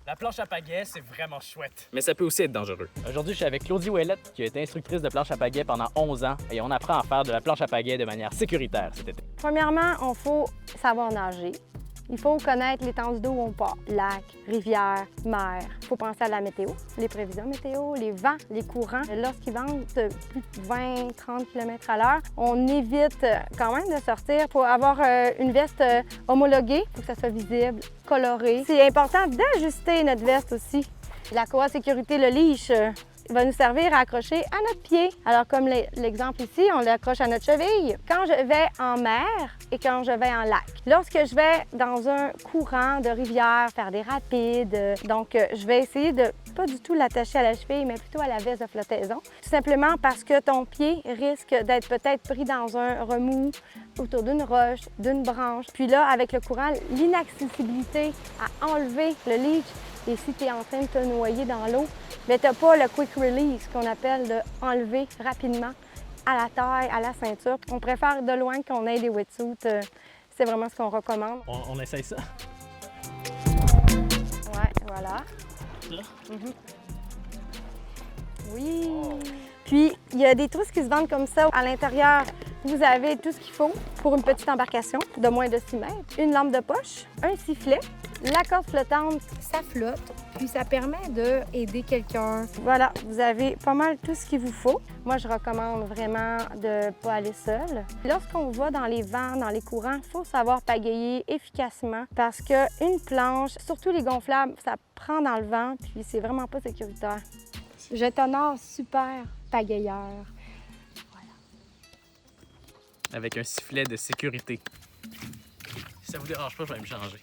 La planche à pagaie, c'est vraiment chouette. Mais ça peut aussi être dangereux. Aujourd'hui, je suis avec Claudie Ouellette, qui a été instructrice de planche à pagaie pendant 11 ans, et on apprend à faire de la planche à pagaie de manière sécuritaire cet été. Premièrement, il faut savoir nager. Il faut connaître l'étendue d'eau où on part. Lac, rivière, mer. Il faut penser à la météo, les prévisions météo, les vents, les courants. Lorsqu'ils vendent plus de 20-30 km à l'heure, on évite quand même de sortir pour avoir une veste homologuée. Il faut que ça soit visible, coloré. C'est important d'ajuster notre veste aussi. La courroie de sécurité, le leash, va nous servir à accrocher à notre pied. Alors, comme l'exemple ici, on l'accroche à notre cheville. Quand je vais en mer et quand je vais en lac. Lorsque je vais dans un courant de rivière, faire des rapides, donc je vais essayer de pas du tout l'attacher à la cheville, mais plutôt à la veste de flottaison. Tout simplement parce que ton pied risque d'être peut-être pris dans un remous autour d'une roche, d'une branche. Puis là, avec le courant, l'inaccessibilité à enlever le leash. Et si tu es en train de te noyer dans l'eau, mais tu n'as pas le quick release qu'on appelle de enlever rapidement à la taille, à la ceinture. On préfère de loin qu'on ait des wetsuits. C'est vraiment ce qu'on recommande. On essaye ça. Ouais, voilà. Là? Oui. Puis, il y a des trousses qui se vendent comme ça. À l'intérieur, vous avez tout ce qu'il faut pour une petite embarcation de moins de 6 mètres. Une lampe de poche, un sifflet. La corde flottante, ça flotte, puis ça permet d'aider quelqu'un. Voilà, vous avez pas mal tout ce qu'il vous faut. Moi, je recommande vraiment de ne pas aller seul. Lorsqu'on va dans les vents, dans les courants, il faut savoir pagayer efficacement parce qu'une planche, surtout les gonflables, ça prend dans le vent, puis c'est vraiment pas sécuritaire. Je t'honore super pagayeur. Avec un sifflet de sécurité. Si ça vous dérange pas, je vais me changer.